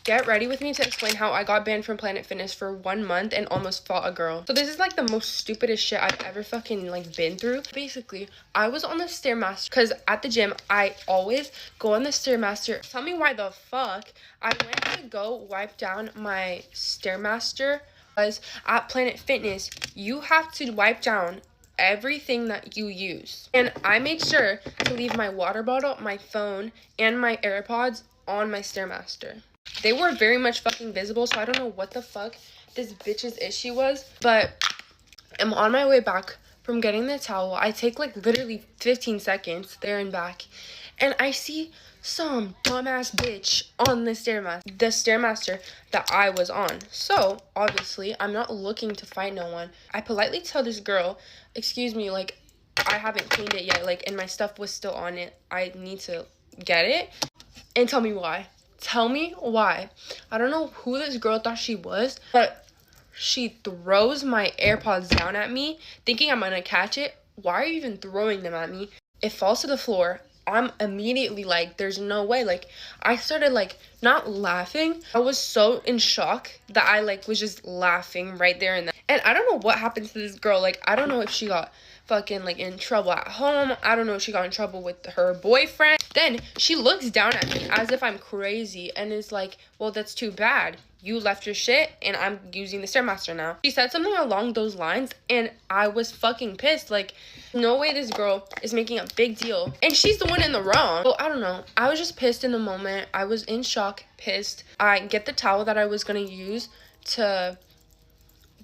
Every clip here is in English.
Get ready with me to explain how I got banned from Planet Fitness for 1 month and almost fought a girl. So this is like the most stupidest shit I've ever fucking like been through. Basically, I was on the Stairmaster because at the gym, I always go on the Stairmaster. Tell me why the fuck I went to go wipe down my Stairmaster because at Planet Fitness, you have to wipe down everything that you use. And I made sure to leave my water bottle, my phone, and my AirPods on my Stairmaster. They were very much fucking visible, so I don't know what the fuck this bitch's issue was. But I'm on my way back from getting the towel. I take like literally 15 seconds there and back. And I see some dumbass bitch on the Stairmaster that I was on. So, obviously, I'm not looking to fight no one. I politely tell this girl, excuse me, like, I haven't cleaned it yet, like, and my stuff was still on it. I need to get it. And tell me why. Tell me why. I don't know who this girl thought she was, but she throws my AirPods down at me, thinking I'm gonna catch it. Why are you even throwing them at me? It falls to the floor. I'm immediately like, there's no way. Like, I started like not laughing. I was so in shock that I like was just laughing right there and then. And I don't know what happened to this girl. Like, I don't know if she got fucking like in trouble at home. I don't know if she got in trouble with her boyfriend. Then she looks down at me as if I'm crazy and is like, well, that's too bad. You left your shit and I'm using the Stairmaster now. She said something along those lines and I was fucking pissed. Like, no way this girl is making a big deal. And she's the one in the wrong. So I don't know. I was just pissed in the moment. I was in shock, pissed. I get the towel that I was gonna use to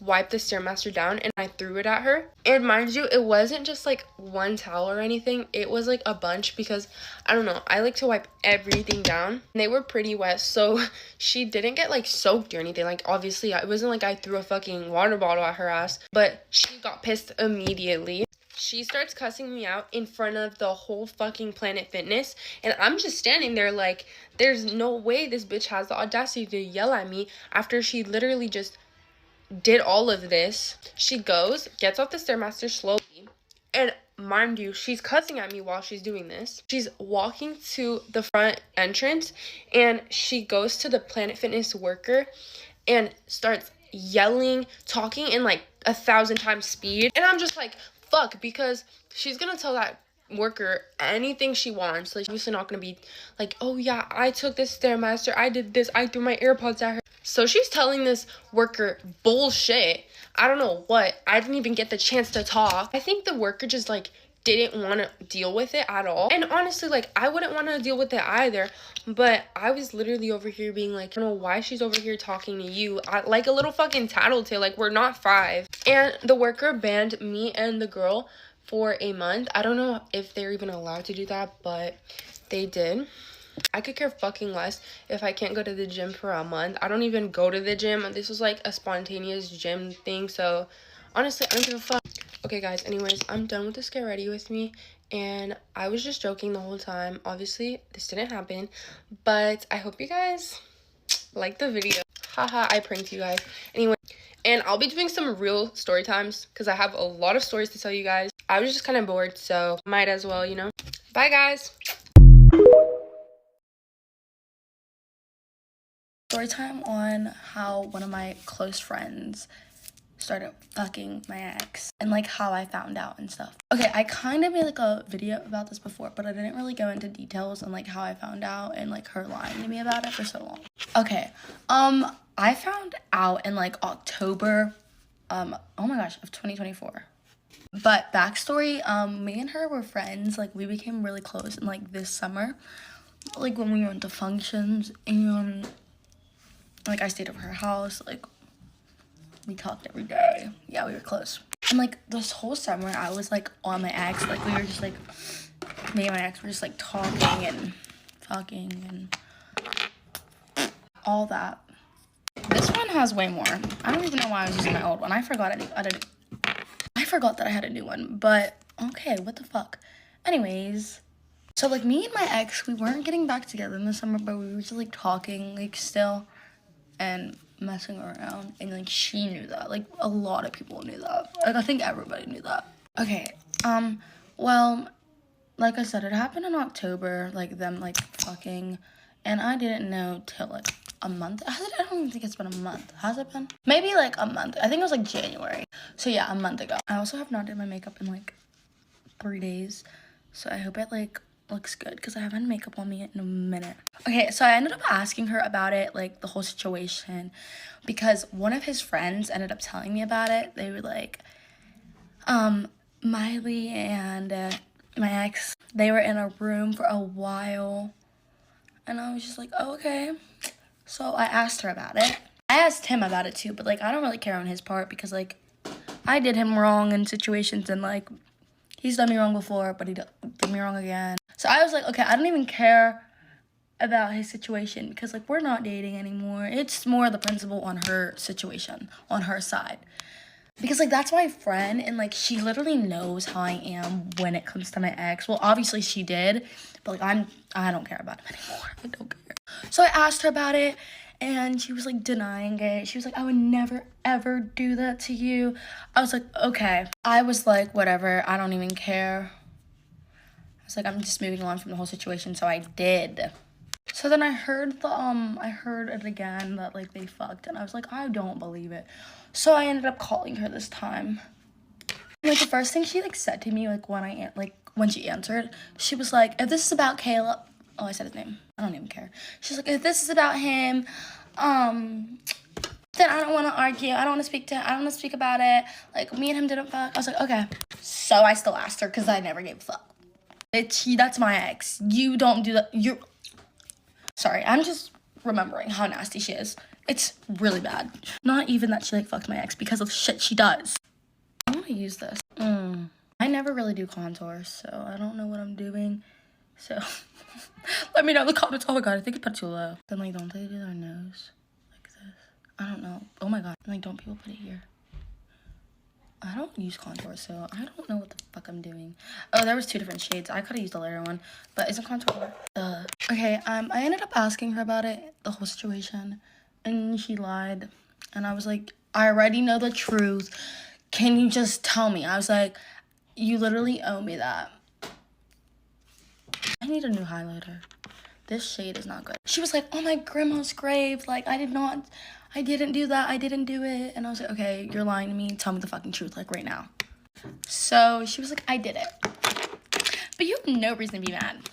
wipe the Stairmaster down and I threw it at her. And mind you, it wasn't just like one towel or anything. It was like a bunch because I don't know, I like to wipe everything down. And they were pretty wet, so she didn't get like soaked or anything. Like, obviously it wasn't like I threw a fucking water bottle at her ass, but she got pissed immediately. She starts cussing me out in front of the whole fucking Planet Fitness. And I'm just standing there like, there's no way this bitch has the audacity to yell at me after she literally just did all of this. She goes, gets off the Stairmaster slowly, and mind you, she's cussing at me while she's doing this. She's walking to the front entrance, and she goes to the Planet Fitness worker and starts yelling, talking in like 1,000 times speed. And I'm just like, fuck, because she's gonna tell that worker anything she wants. Like, obviously not gonna be like, oh yeah, I took this Stairmaster, I did this, I threw my AirPods at her. So she's telling this worker bullshit. I don't know what. I didn't even get the chance to talk. I think the worker just like didn't want to deal with it at all. And honestly, like, I wouldn't want to deal with it either. But I was literally over here being like, I don't know why she's over here talking to you. Like a little fucking tattletale. Like, we're not 5. And the worker banned me and the girl for a month. I don't know if they're even allowed to do that, but they did. I could care fucking less if I can't go to the gym for a month. I don't even go to the gym. This was like a spontaneous gym thing, so honestly, I don't give a fuck. Okay, guys, anyways, I'm done with this get ready with me, and I was just joking the whole time. Obviously, this didn't happen, but I hope you guys like the video. Haha, I pranked you guys. Anyway, and I'll be doing some real story times because I have a lot of stories to tell you guys. I was just kind of bored, so might as well, you know. Bye, guys. Story time on how one of my close friends started fucking my ex and like how I found out and stuff. Okay, I kind of made like a video about this before, but I didn't really go into details on like how I found out and like her lying to me about it for so long. Okay, I found out in like October, oh my gosh, of 2024. But backstory, me and her were friends. Like, we became really close in like this summer, like when we went to functions, and like, I stayed over her house, like, we talked every day. Yeah, we were close. And, like, this whole summer, I was, like, on my ex. Like, we were just, like, me and my ex were just, like, talking and fucking and all that. This one has way more. I don't even know why I was using my old one. I forgot that I had a new one. But, okay, what the fuck? Anyways, so, like, me and my ex, we weren't getting back together in the summer, but we were just, like, talking, like, still, and messing around, and like she knew that. Like, a lot of people knew that. Like, I think everybody knew that. Okay, well, like I said, it happened in October, like them like fucking, and I didn't know till like a month. I don't even think it's been a month. Has it been? Maybe like a month. I think it was like January. So yeah, a month ago. I also have not done my makeup in like 3 days. So I hope it like looks good because I haven't had makeup on me in a minute. Okay, so I ended up asking her about it, like the whole situation, because one of his friends ended up telling me about it. They were like, Miley and my ex, they were in a room for a while. And I was just like, oh, okay. So I asked her about it. I asked him about it too, but like I don't really care on his part because like I did him wrong in situations and like he's done me wrong before, but he did me wrong again. So I was like, okay, I don't even care about his situation because like we're not dating anymore. It's more the principle on her situation, on her side. Because like that's my friend and like she literally knows how I am when it comes to my ex. Well, obviously she did, but like I don't care about him anymore. I don't care. So I asked her about it and she was like denying it. She was like, I would never ever do that to you. I was like, okay. I was like, whatever, I don't even care. I was like, I'm just moving on from the whole situation, so I did. So then I heard it again that like they fucked and I was like, I don't believe it. So I ended up calling her this time. Like the first thing she like said to me like when she answered, she was like, if this is about Caleb, oh, I said his name. I don't even care. She's like, if this is about him, then I don't want to argue. I don't want to speak about it. Like me and him didn't fuck. I was like, okay. So I still asked her because I never gave a fuck. That's my ex. You don't do that. Sorry, I'm just remembering how nasty she is. It's really bad. Not even that she like fucked my ex because of shit she does. I want to use this. I never really do contours, so I don't know what I'm doing. So let me know in the comments. Oh my god, I think I put it too low. Then like don't they do their nose like this? I don't know. Oh my god. Like don't people put it here? I don't use contour, so I don't know what the fuck I'm doing. Oh, there was 2 different shades. I could have used the lighter one, but isn't contour? Okay, I ended up asking her about it, the whole situation, and she lied. And I was like, I already know the truth. Can you just tell me? I was like, you literally owe me that. I need a new highlighter. This shade is not good. She was like, oh, my grandma's grave. Like, I didn't do that. I didn't do it. And I was like, okay, you're lying to me. Tell me the fucking truth, like, right now. So she was like, I did it. But you have no reason to be mad.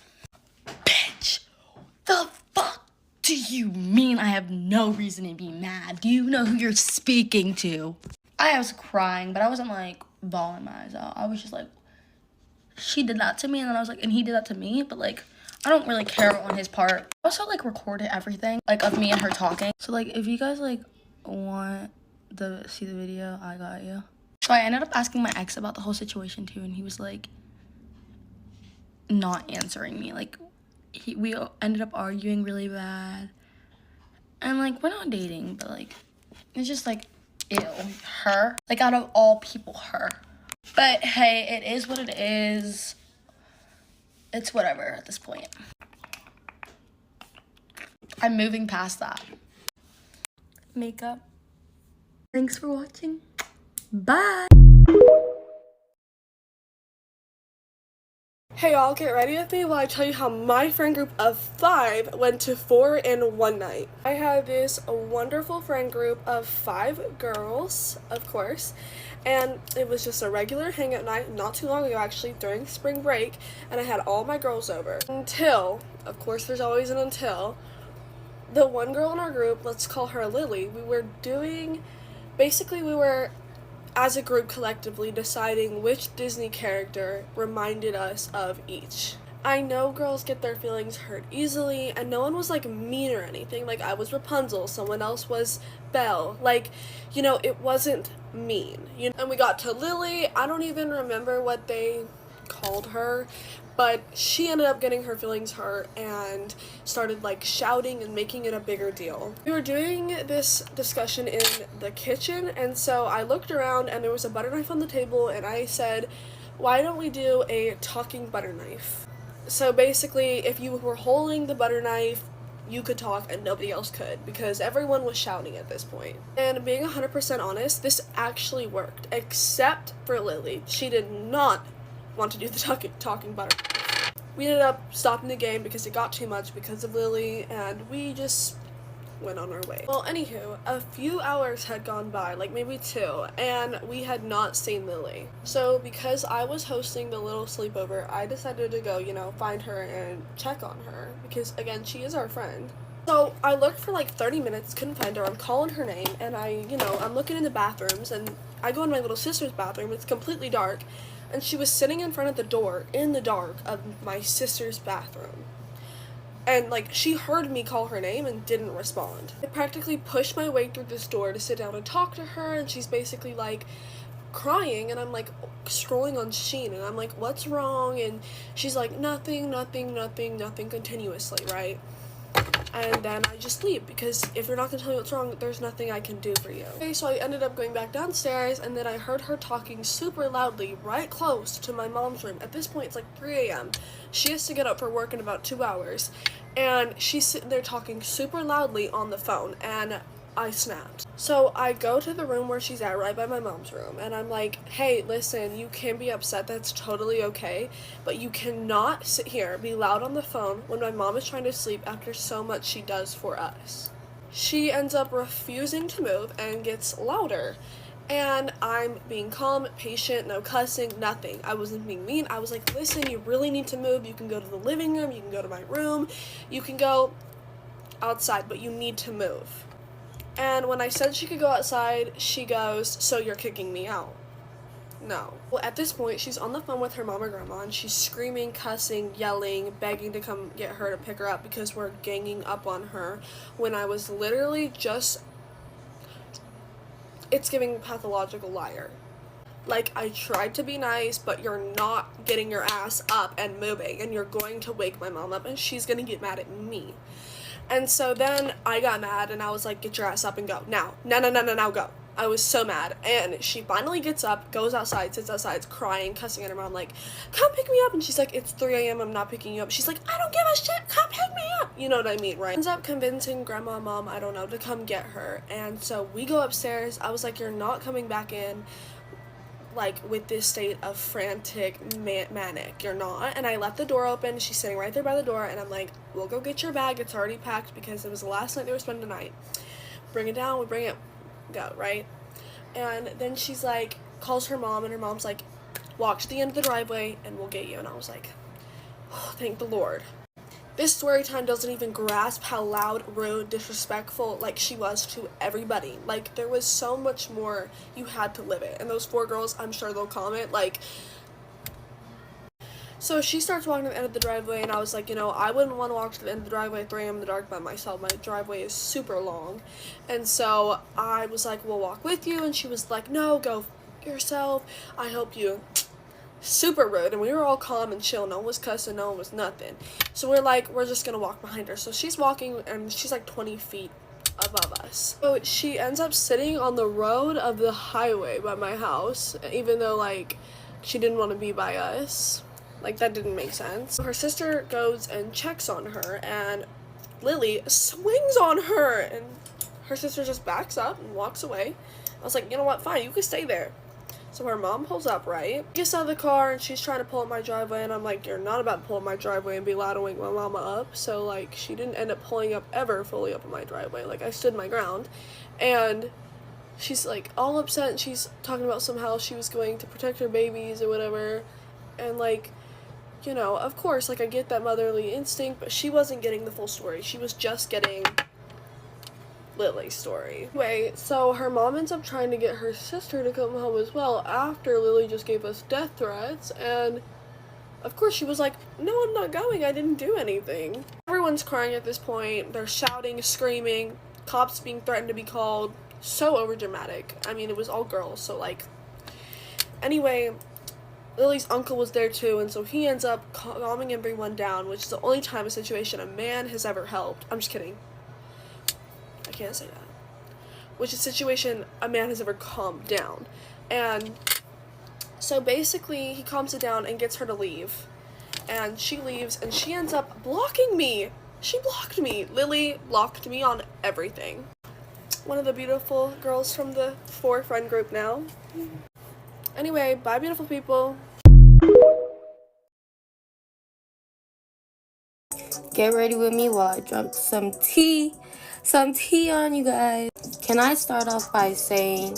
Bitch, the fuck do you mean I have no reason to be mad? Do you know who you're speaking to? I was crying, but I wasn't, like, bawling my eyes out. I was just like, she did that to me. And then I was like, and he did that to me. But, like, I don't really care on his part. I also like recorded everything like of me and her talking. So like if you guys like want to see the video, I got you. So I ended up asking my ex about the whole situation too, and he was like not answering me. Like we ended up arguing really bad. And like we're not dating, but like it's just like ew, her. Like out of all people, her. But hey, it is what it is. It's whatever at this point. I'm moving past that. Makeup. Thanks for watching. Bye. Hey y'all, get ready with me while I tell you how my friend group of 5 went to 4 in one night. I had this wonderful friend group of 5 girls, of course, and it was just a regular hangout night not too long ago, actually, during spring break, and I had all my girls over. Until, of course there's always an until, the one girl in our group, let's call her Lily, we were as a group collectively deciding which Disney character reminded us of each. I know girls get their feelings hurt easily, and no one was like mean or anything. Like I was Rapunzel, someone else was Belle. Like, you know, it wasn't mean. And we got to Lily. I don't even remember what they called her, but she ended up getting her feelings hurt and started like shouting and making it a bigger deal. We were doing this discussion in the kitchen, and so I looked around and there was a butter knife on the table, and I said, why don't we do a talking butter knife? So basically, if you were holding the butter knife, you could talk and nobody else could, because everyone was shouting at this point. And being 100% honest, this actually worked, except for Lily. She did not want to do the talking butter. We ended up stopping the game because it got too much because of Lily, and we just went on our way. Well, anywho, a few hours had gone by, like maybe 2, and we had not seen Lily. So because I was hosting the little sleepover, I decided to go, find her and check on her, because again, she is our friend. So I looked for like 30 minutes, couldn't find her. I'm calling her name, and I'm looking in the bathrooms, and I go in my little sister's bathroom. It's completely dark, and she was sitting in front of the door in the dark of my sister's bathroom. And like, she heard me call her name and didn't respond. I practically pushed my way through this door to sit down and talk to her, and she's basically like crying, and I'm like scrolling on Shein, and I'm like, what's wrong? And she's like, nothing continuously, right? And then I just leave, because if you're not gonna tell me what's wrong, there's nothing I can do for you. Okay, so I ended up going back downstairs, and then I heard her talking super loudly right close to my mom's room. At this point, it's like 3 a.m. She has to get up for work in about 2 hours, and she's sitting there talking super loudly on the phone, and I snapped. So I go to the room where she's at, right by my mom's room, and I'm like, hey, listen, you can be upset, that's totally okay, but you cannot sit here, be loud on the phone when my mom is trying to sleep after so much she does for us. She ends up refusing to move and gets louder. And I'm being calm, patient, no cussing, nothing. I wasn't being mean. I was like, listen, you really need to move. You can go to the living room, you can go to my room, you can go outside, but you need to move. And when I said she could go outside, she goes, so you're kicking me out? No. Well, at this point, she's on the phone with her mom or grandma, and she's screaming, cussing, yelling, begging to come get her to pick her up because we're ganging up on her, when I was literally just, it's giving pathological liar. Like, I tried to be nice, but you're not getting your ass up and moving, and you're going to wake my mom up, and she's gonna get mad at me. And so then I got mad, and I was like, get your ass up and go. Now, now, go. I was so mad. And she finally gets up, goes outside, sits outside, crying, cussing at her mom, like, come pick me up. And she's like, it's 3 a.m., I'm not picking you up. She's like, I don't give a shit, come pick me up. You know what I mean, right? Ends up convincing grandma and mom, I don't know, to come get her. And so we go upstairs. I was like, you're not coming back in, like, with this state of frantic manic, you're not. And I left the door open. She's sitting right there by the door, and I'm like, we'll go get your bag, it's already packed, because it was the last night they were spending the night. Bring it down, we bring it, go, right? And then she's like, calls her mom, and her mom's like, walk to the end of the driveway and we'll get you. And I was like, oh, thank the Lord. This story time doesn't even grasp how loud, rude, disrespectful, like, she was to everybody. Like, there was so much more. You had to live it. And those 4 girls, I'm sure they'll comment, like. So she starts walking to the end of the driveway, and I was like, I wouldn't want to walk to the end of the driveway at 3 a.m. in the dark by myself. My driveway is super long. And so I was like, we'll walk with you. And she was like, no, go yourself. I help you. Super rude, and we were all calm and chill. No one was cussing, no one was nothing. So we're like, we're just gonna walk behind her. So she's walking, and she's like 20 feet above us. So she ends up sitting on the road of the highway by my house, even though, like, she didn't want to be by us. Like, that didn't make sense. Her sister goes and checks on her, and Lily swings on her, and her sister just backs up and walks away. I was like, you know what, fine, you can stay there. So her mom pulls up, right? Gets out of the car, and she's trying to pull up my driveway, and I'm like, you're not about to pull up my driveway and be loud and wake my mama up. So, like, she didn't end up pulling up ever fully up on my driveway. Like, I stood my ground, and she's, like, all upset, and she's talking about somehow she was going to protect her babies or whatever, and, like, of course, like, I get that motherly instinct, but she wasn't getting the full story. She was just getting Lily's story. Anyway, so her mom ends up trying to get her sister to come home as well after Lily just gave us death threats, and of course she was like, no, I'm not going, I didn't do anything. Everyone's crying at this point. They're shouting, screaming, cops being threatened to be called. So overdramatic. I mean, it was all girls, so, like, anyway, Lily's uncle was there too, and so he ends up calming everyone down, which is the only time a situation a man has ever helped. I'm just kidding. I can't say that. Which is a situation a man has ever calmed down. And so basically he calms it down and gets her to leave. And she leaves, and she ends up blocking me. She blocked me. Lily blocked me on everything. One of the beautiful girls from the 4 friend group now. Anyway, bye beautiful people. Get ready with me while I drink some tea. Some tea on you guys. Can I start off by saying,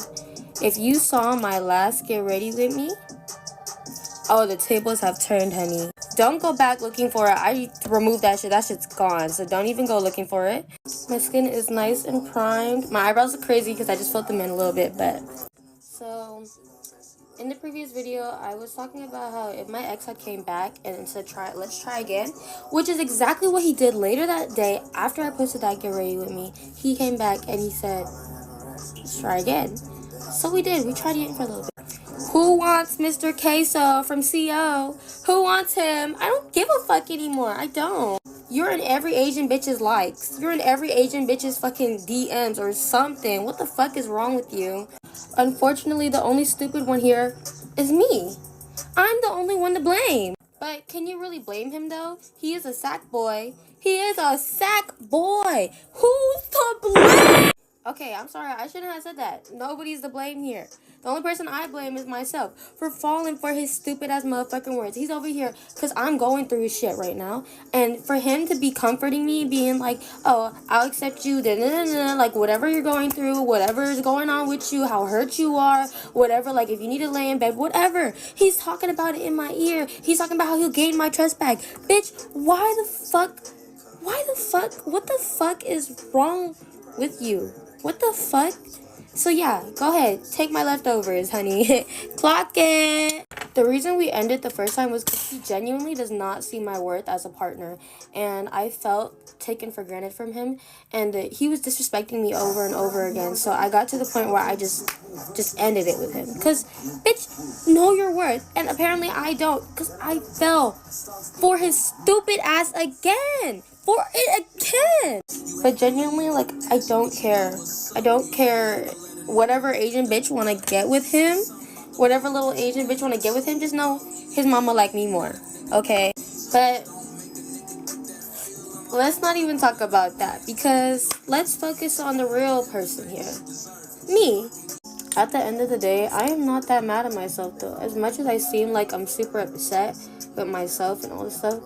if you saw my last Get Ready With Me, oh, the tables have turned, honey. Don't go back looking for it. I removed that shit. That shit's gone. So don't even go looking for it. My skin is nice and primed. My eyebrows are crazy because I just filled them in a little bit. But so in the previous video, I was talking about how if my ex had came back and said, let's try again, which is exactly what he did later that day after I posted that Get Ready With Me. He came back and he said, let's try again. So we did. We tried again for a little bit. Who wants Mr. Queso from CO? Who wants him? I don't give a fuck anymore. I don't. You're in every Asian bitch's likes. You're in every Asian bitch's fucking DMs or something. What the fuck is wrong with you? Unfortunately, the only stupid one here is me. I'm the only one to blame. But can you really blame him though? He is a sack boy. He is a sack boy. Who's to blame? Okay, I'm sorry. I shouldn't have said that. Nobody's to blame here. The only person I blame is myself for falling for his stupid ass motherfucking words. He's over here because I'm going through his shit right now. And for him to be comforting me, being like, oh, I'll accept you, like whatever you're going through, whatever is going on with you, how hurt you are, whatever, like if you need to lay in bed, whatever. He's talking about it in my ear. He's talking about how he'll gain my trust back. Bitch, what the fuck is wrong with you? What the fuck? So yeah, go ahead. Take my leftovers, honey. Clock it. The reason we ended the first time was because he genuinely does not see my worth as a partner. And I felt taken for granted from him. And he was disrespecting me over and over again. So I got to the point where I just ended it with him. Because, bitch, know your worth. And apparently I don't. Because I fell for his stupid ass again. For it again. But genuinely, like, I don't care. I don't care. Whatever Asian bitch want to get with him, whatever little Asian bitch want to get with him, just know his mama like me more, okay? But let's not even talk about that, because let's focus on the real person here. Me. At the end of the day, I am not that mad at myself, though. As much as I seem like I'm super upset with myself and all this stuff,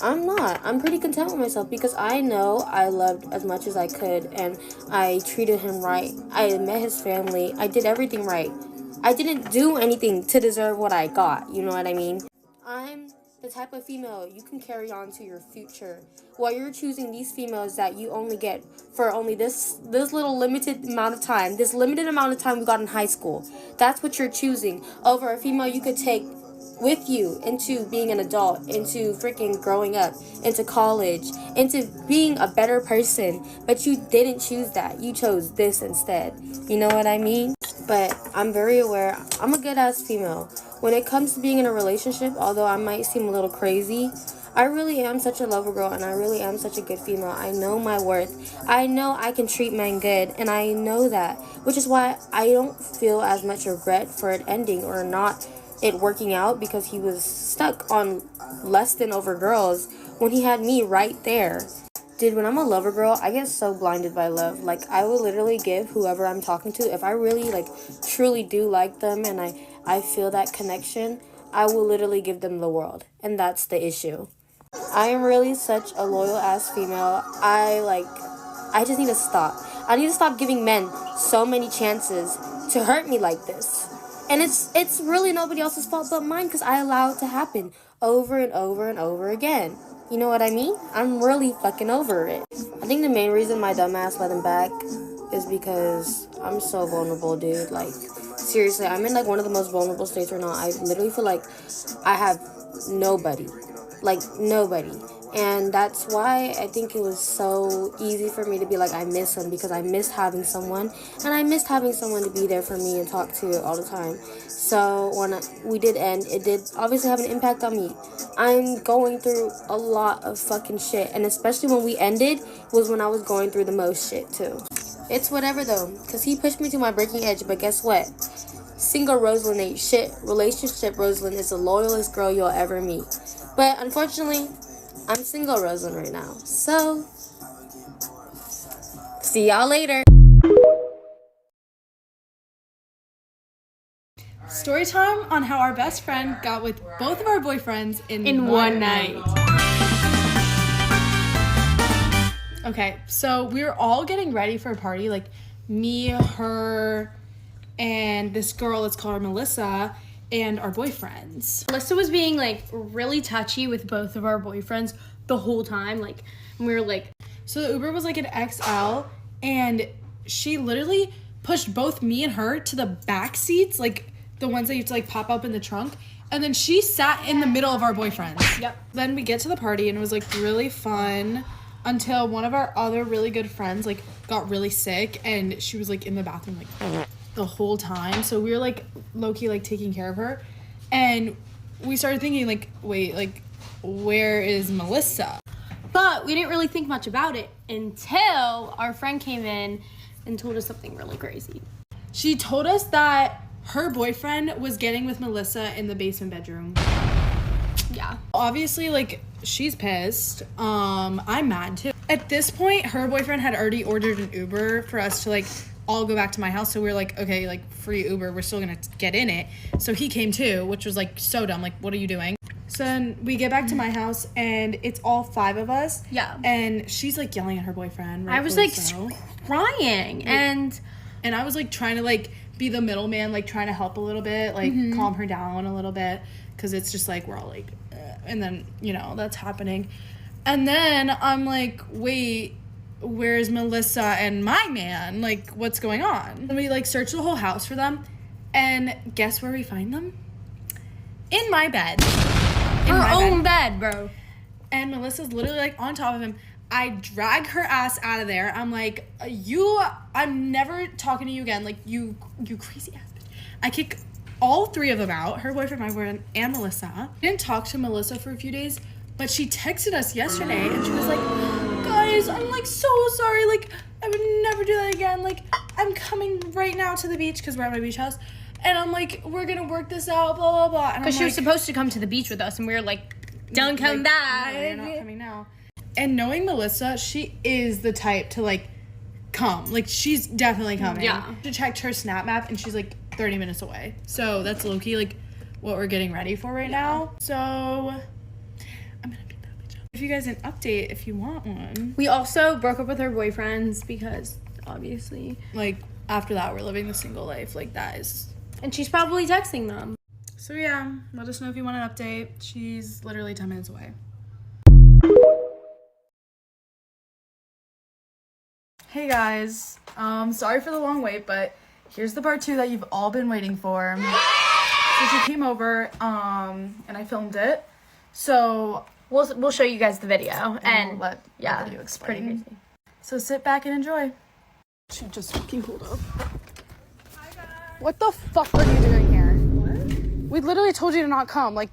I'm not. I'm pretty content with myself because I know I loved as much as I could and I treated him right. I met his family. I did everything right. I didn't do anything to deserve what I got. You know what I mean? I'm the type of female you can carry on to your future. While you're choosing these females that you only get for only this little limited amount of time, this limited amount of time we got in high school. That's what you're choosing over a female you could take with you into being an adult, into freaking growing up, into college, into being a better person. But you didn't choose that. You chose this instead. You know what I mean? But I'm very aware. I'm a good ass female. When it comes to being in a relationship, although I might seem a little crazy, I really am such a lover girl and I really am such a good female. I know my worth. I know I can treat men good and I know that. Which is why I don't feel as much regret for it ending or not it working out, because he was stuck on less than over girls when he had me right there. Dude, when I'm a lover girl, I get so blinded by love. Like, I will literally give whoever I'm talking to, if I really, like, truly do like them and I feel that connection, I will literally give them the world. And that's the issue. I am really such a loyal ass female. I just need to stop. I need to stop giving men so many chances to hurt me like this. And it's really nobody else's fault but mine, because I allow it to happen over and over and over again. You know what I mean? I'm really fucking over it. I think the main reason my dumbass let him back is because I'm so vulnerable, dude. Like, seriously, I'm in like one of the most vulnerable states right now. I literally feel like I have nobody. Like, nobody. And that's why I think it was so easy for me to be like, I miss him, because I missed having someone. And I missed having someone to be there for me and talk to all the time. So when we did end, it did obviously have an impact on me. I'm going through a lot of fucking shit. And especially when we ended was when I was going through the most shit too. It's whatever though, because he pushed me to my breaking edge. But guess what? Single Rosalind ain't shit. Relationship Rosalind is the loyalest girl you'll ever meet. But unfortunately, I'm single Rosalind right now. So, see y'all later. Story time on how our best friend got with both of our boyfriends in one night. Okay, so we were all getting ready for a party, like me, her, and this girl, let's call her Melissa, and our boyfriends. Melissa was being like really touchy with both of our boyfriends the whole time. Like, we were like, so the Uber was like an XL, and she literally pushed both me and her to the back seats, like the ones that you have to like pop up in the trunk. And then she sat in the middle of our boyfriends. Yep. Then we get to the party and it was like really fun until one of our other really good friends like got really sick and she was like in the bathroom like the whole time. So we were like low-key like taking care of her. And we started thinking like, wait, like where is Melissa? But we didn't really think much about it until our friend came in and told us something really crazy. She told us that her boyfriend was getting with Melissa in the basement bedroom. Yeah. Obviously, like, she's pissed. I'm mad too. At this point, her boyfriend had already ordered an Uber for us to, like, all go back to my house. So we were like, okay, like, free Uber. We're still gonna get in it. So he came too, which was, like, so dumb. Like, what are you doing? So then we get back to my house, and it's all 5 of us. Yeah. And she's, like, yelling at her boyfriend. I was, like, crying. And I was, like, trying to, like, be the middleman, like trying to help a little bit, like calm her down a little bit, because it's just like we're all like and then, you know, that's happening. And then I'm like, wait, where's Melissa and my man? Like, what's going on? And we like search the whole house for them, and guess where we find them? In my bed. Her own bed, bro. And Melissa's literally like on top of him. I drag her ass out of there. I'm like, I'm never talking to you again. Like, you crazy ass bitch. I kick all 3 of them out, her boyfriend, my boyfriend, and Melissa. I didn't talk to Melissa for a few days, but she texted us yesterday, and she was like, guys, I'm, like, so sorry. Like, I would never do that again. Like, I'm coming right now to the beach, because we're at my beach house. And I'm like, we're going to work this out, blah, blah, blah. Because she was supposed to come to the beach with us, and we were like, don't come back. No, you're not coming now. And knowing Melissa, she is the type to, like, come. Like, she's definitely coming. Yeah. She checked her Snap map, and she's, like, 30 minutes away. So that's low-key, like, what we're getting ready for right now. So I'm gonna beat that bitch up. If you guys an update, if you want one. We also broke up with our boyfriends because, obviously. Like, after that, we're living the single life. Like, that is... And she's probably texting them. So, yeah. Let us know if you want an update. She's literally 10 minutes away. Hey guys, sorry for the long wait, but here's the part 2 that you've all been waiting for. So she came over, and I filmed it. So We'll show you guys the video, and we'll let the video it's pretty explain. crazy. So sit back and enjoy. She just fucking pulled up. Hi guys. What the fuck are you doing here? What? We literally told you to not come. Like,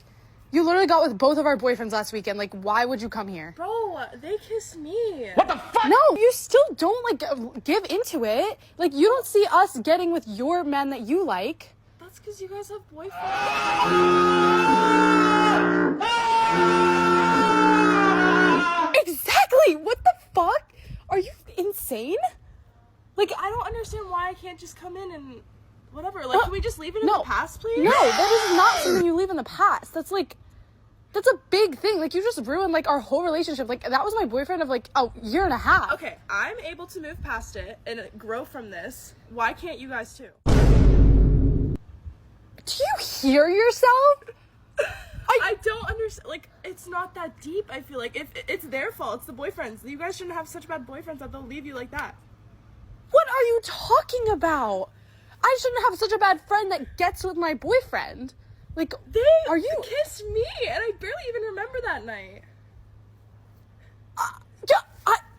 you literally got with both of our boyfriends last weekend. Like, why would you come here? Bro, they kissed me. What the fuck? No, you still don't, like, give into it. Like, you don't see us getting with your men that you like. That's because you guys have boyfriends. Exactly! What the fuck? Are you insane? Like, I don't understand why I can't just come in and whatever. Like, can we just leave it in the past, please? No, that is not something you leave in the past. That's a big thing. Like, you just ruined, like, our whole relationship. Like, that was my boyfriend of, like, a year and a half. Okay, I'm able to move past it and grow from this. Why can't you guys too? Do you hear yourself? I don't understand. Like, it's not that deep, I feel like. If it's their fault, it's the boyfriends. You guys shouldn't have such bad boyfriends that they'll leave you like that. What are you talking about? I shouldn't have such a bad friend that gets with my boyfriend. Like, They are you kissed me, and I barely even remember that night.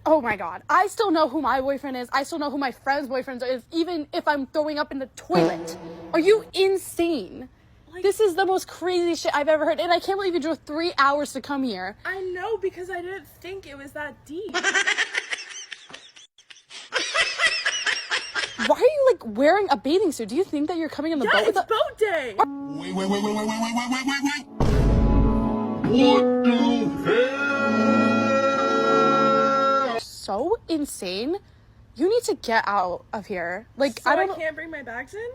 Oh my god. I still know who my boyfriend is. I still know who my friend's boyfriend is, even if I'm throwing up in the toilet. Are you insane? Like, This is the most crazy shit I've ever heard, and I can't believe you drove 3 hours to come here. I know, because I didn't think it was that deep. Why are you, like, wearing a bathing suit? Do you think that you're coming on the boat with It's boat day! Wait. What the hell? So insane? You need to get out of here. Like, So I I don't... can't bring my bags in?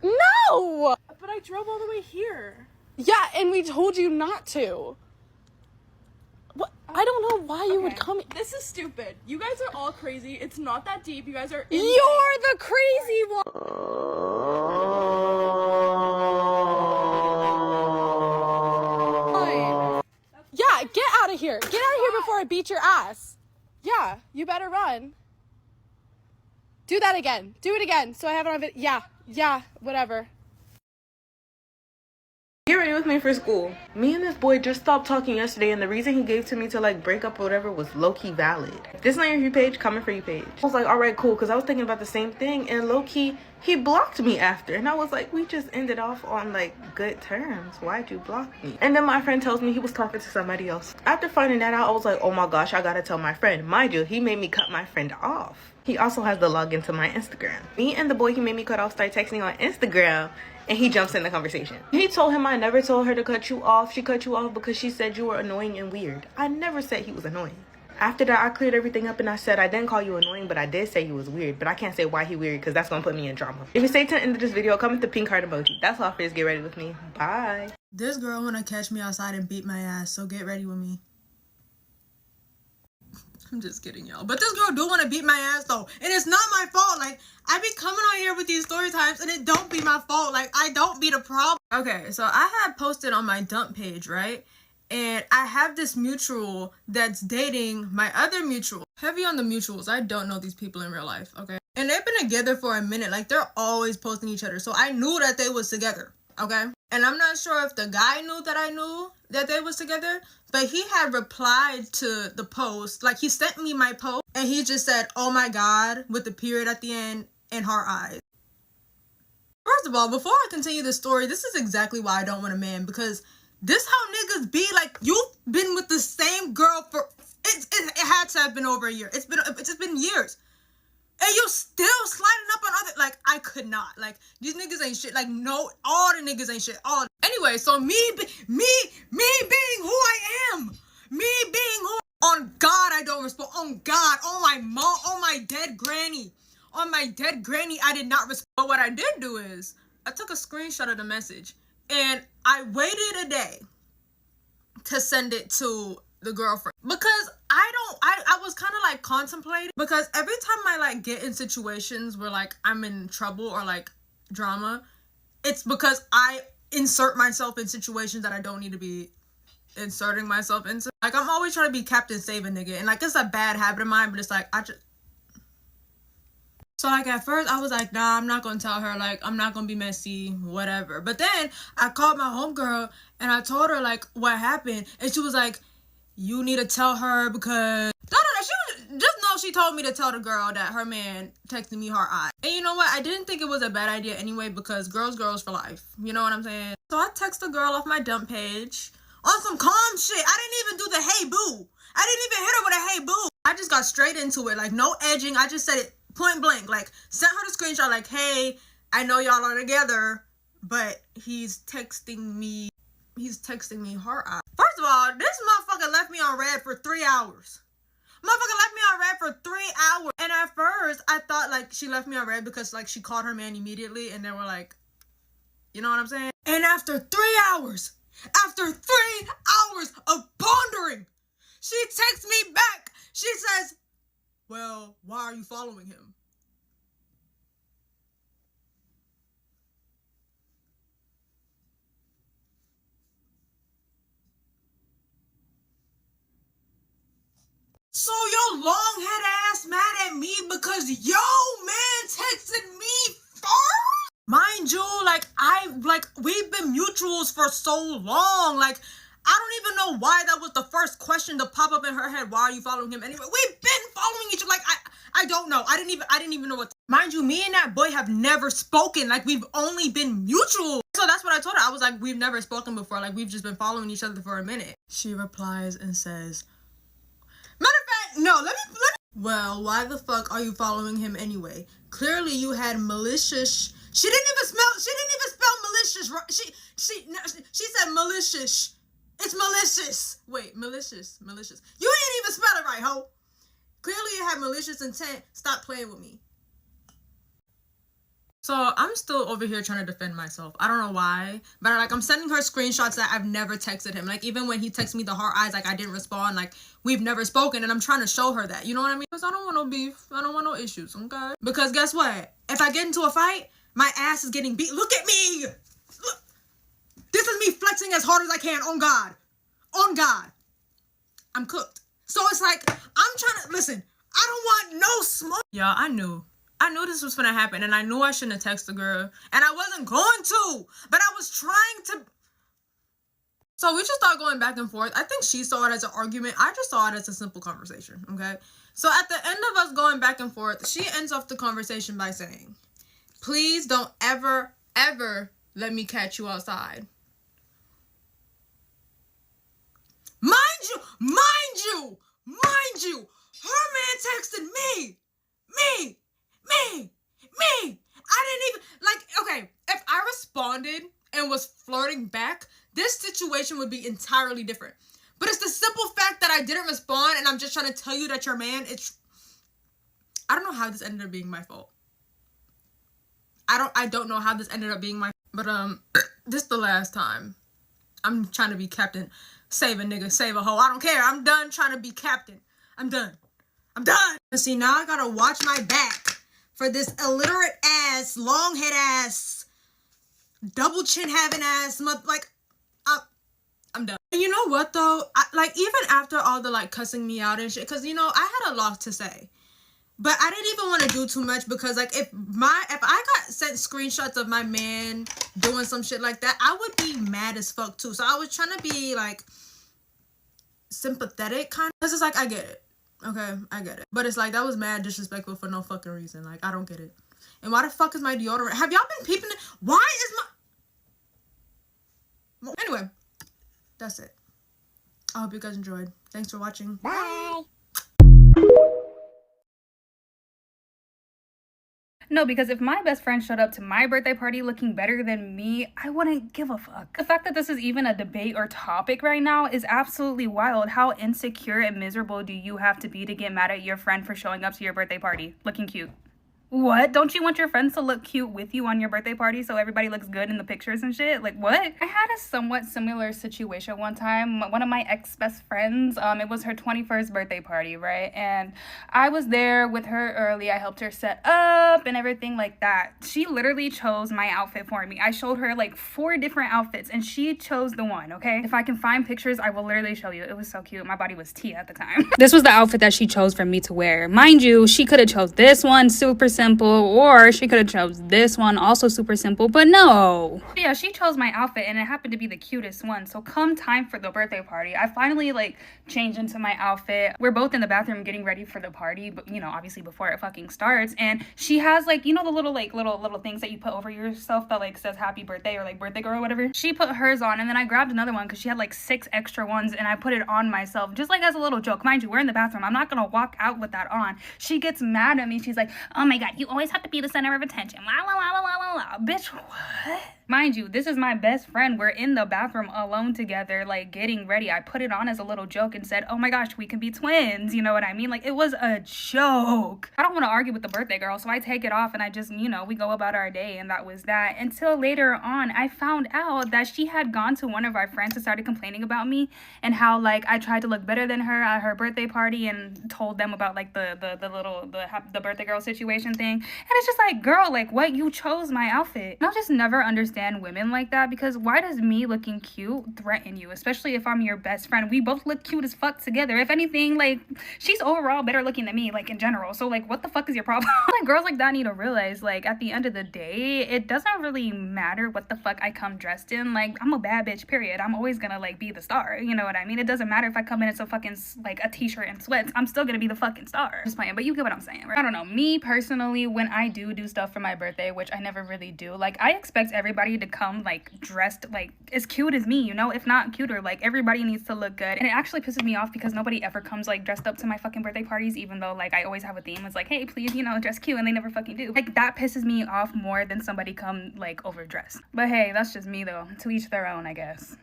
No! But I drove all the way here. Yeah, and we told you not to. What? I don't know why you would come. This is stupid. You guys are all crazy. It's not that deep. You guys are You're the crazy one. Yeah, get out of here. Get out of here before I beat your ass. Yeah, you better run. Do that again. Do it again. So I have it on video. Yeah, whatever. Get ready with me for school. Me and this boy just stopped talking yesterday, and the reason he gave to me to like break up or whatever was low-key valid. If this is not your For You page, comment For You page. I was like, alright, cool, because I was thinking about the same thing, and low-key, he blocked me after, and I was like, we just ended off on like good terms. Why'd you block me? And then my friend tells me he was talking to somebody else. After finding that out, I was like, oh my gosh, I gotta tell my friend. Mind you, he made me cut my friend off. He also has the login to my Instagram. Me and the boy he made me cut off start texting on Instagram, and he jumps in the conversation. He told him I never told her to cut you off. She cut you off because she said you were annoying and weird. I never said he was annoying. After that, I cleared everything up and I said I didn't call you annoying, but I did say you was weird. But I can't say why he weird because that's gonna put me in drama. If you stay to the end of this video, comment the pink heart emoji. That's all, friends. Get ready with me. Bye. This girl wanna catch me outside and beat my ass, so get ready with me. I'm just kidding, y'all. But this girl do want to beat my ass, though. And it's not my fault. Like, I be coming on here with these story times, and it don't be my fault. Like, I don't be the problem. Okay, so I had posted on my dump page, right? And I have this mutual that's dating my other mutual. Heavy on the mutuals. I don't know these people in real life, okay? And they've been together for a minute. Like, they're always posting each other. So I knew that they was together, okay? And I'm not sure if the guy knew that I knew that they was together, but he had replied to the post. Like, he sent me my post, and he just said, oh my god, with the period at the end and heart eyes. First of all, before I continue the story, this is exactly why I don't want a man, because this how niggas be. Like, you've been with the same girl for, it had to have been over a year. It's just been years. And you still sliding up on other, like, I could not. Like, these niggas ain't shit. Like, no, all the niggas ain't shit. All. Anyway, so me being who I am. Me being who, on God, I don't respond. On God, on my mom, on my dead granny. On my dead granny, I did not respond. But what I did do is, I took a screenshot of the message. And I waited a day to send it to the girlfriend, because I was kind of like contemplating, because every time I like get in situations where like I'm in trouble or like drama, it's because I insert myself in situations that I don't need to be inserting myself into. Like, I'm always trying to be Captain Save a nigga, and like, it's a bad habit of mine, but it's like, so like at first I was like, nah, I'm not gonna tell her, like, I'm not gonna be messy, whatever. But then I called my homegirl and I told her like what happened, and she was like, you need to tell her because she told me to tell the girl that her man texted me heart eye. And you know what? I didn't think it was a bad idea anyway, because girls for life. You know what I'm saying? So I text the girl off my dump page on some calm shit. I didn't even do the hey boo. I didn't even hit her with a hey boo. I just got straight into it. Like, no edging. I just said it point blank. Like, sent her the screenshot like, hey, I know y'all are together, but he's texting me heart eye. First of all, this motherfucker left me on red for 3 hours. Motherfucker left me on red for 3 hours. And at first, I thought, like, she left me on red because, like, she called her man immediately. And they were like, you know what I'm saying? And after 3 hours of pondering, she texts me back. She says, well, why are you following him? So your long-head ass mad at me because yo man texted me first? Mind you, we've been mutuals for so long. Like, I don't even know why that was the first question to pop up in her head. Why are you following him anyway? We've been following each other. Like, I don't know. I didn't even know what. Mind you, me and that boy have never spoken. Like, we've only been mutual. So that's what I told her. I was like, we've never spoken before. Like, we've just been following each other for a minute. She replies and says, matter of fact, no, let me. Well, why the fuck are you following him anyway? Clearly you had malicious. She didn't even spell malicious. Right? She said malicious. It's malicious. Wait, malicious. You didn't even spell it right, ho. Clearly you had malicious intent. Stop playing with me. So I'm still over here trying to defend myself. I don't know why, but like I'm sending her screenshots that I've never texted him. Like even when he texted me the heart eyes, like I didn't respond. Like we've never spoken, and I'm trying to show her that. You know what I mean? Because I don't want no beef. I don't want no issues. Okay? Because guess what? If I get into a fight, my ass is getting beat. Look at me. Look. This is me flexing as hard as I can. On God. On God. I'm cooked. So it's like I'm trying to listen. I don't want no smoke. Yeah, I knew this was gonna happen, and I knew I shouldn't have texted the girl, and I wasn't going to, but I was trying to. So we just started going back and forth. I think she saw it as an argument. I just saw it as a simple conversation, okay? So at the end of us going back and forth, she ends off the conversation by saying, please don't ever, ever let me catch you outside. Mind you, her man texted me. I didn't even, like, okay, if I responded and was flirting back, this situation would be entirely different. But it's the simple fact that I didn't respond, and I'm just trying to tell you that your man, I don't know how this ended up being my fault. I don't know how this ended up being my, but, this the last time. I'm trying to be captain. Save a nigga, save a hoe. I don't care. I'm done trying to be captain. I'm done. See, now I gotta watch my back for this illiterate ass, long head ass, double chin having ass, like, I'm done. And you know what though? Like, even after all the like cussing me out and shit, because you know, I had a lot to say. But I didn't even want to do too much because like if I got sent screenshots of my man doing some shit like that, I would be mad as fuck too. So I was trying to be like sympathetic kind of, because it's like I get it. Okay, I get it. But it's like that was mad disrespectful for no fucking reason. Like I don't get it. And why the fuck is my deodorant? Have y'all been peeping it? Why is my Anyway, that's it. I hope you guys enjoyed. Thanks for watching. Bye. No, because if my best friend showed up to my birthday party looking better than me, I wouldn't give a fuck. The fact that this is even a debate or topic right now is absolutely wild. How insecure and miserable do you have to be to get mad at your friend for showing up to your birthday party looking cute? What? Don't you want your friends to look cute with you on your birthday party so everybody looks good in the pictures and shit? Like, what? I had a somewhat similar situation one time. One of my ex-best friends, it was her 21st birthday party, right? And I was there with her early. I helped her set up and everything like that. She literally chose my outfit for me. I showed her like 4 different outfits and she chose the one, okay? If I can find pictures, I will literally show you. It was so cute. My body was tea at the time. This was the outfit that she chose for me to wear. Mind you, she could have chose this one, super simple, or she could have chose this one, also super simple, but no. Yeah, she chose my outfit and it happened to be the cutest one. So come time for the birthday party, I finally like changed into my outfit. We're both in the bathroom getting ready for the party, but you know, obviously before it fucking starts. And she has like, you know, the little like little things that you put over yourself that like says happy birthday or like birthday girl or whatever. She put hers on and then I grabbed another one because she had like 6 extra ones and I put it on myself just like as a little joke. Mind you, we're in the bathroom. I'm not gonna walk out with that on. She gets mad at me. She's like, oh my god, you always have to be the center of attention. La la la la la la. Bitch, what? Mind you, this is my best friend. We're in the bathroom alone together, like getting ready. I put it on as a little joke and said, oh my gosh, we can be twins. You know what I mean? Like, it was a joke. I don't want to argue with the birthday girl, so I take it off and I just, you know, we go about our day, and that was that. Until later on, I found out that she had gone to one of our friends and started complaining about me and how like I tried to look better than her at her birthday party and told them about like the birthday girl situation thing. And it's just like, girl, like what? You chose my outfit. And I'll just never understand women like that, because why does me looking cute threaten you, especially if I'm your best friend? We both look cute as fuck together. If anything, like she's overall better looking than me, like in general. So like what the fuck is your problem? Like girls like that need to realize, like at the end of the day, it doesn't really matter what the fuck I come dressed in. Like I'm a bad bitch, period. I'm always gonna like be the star, you know what I mean? It doesn't matter if I come in some fucking like a t-shirt and sweats, I'm still gonna be the fucking star. Just playing, but you get what I'm saying, right? I don't know, me personally, when I do stuff for my birthday, which I never really do, like I expect everybody to come like dressed like as cute as me, you know, if not cuter. Like everybody needs to look good. And it actually pisses me off because nobody ever comes like dressed up to my fucking birthday parties, even though like I always have a theme. It's like, hey, please, you know, dress cute, and they never fucking do. Like that pisses me off more than somebody come like overdressed. But hey, that's just me though. To each their own, I guess.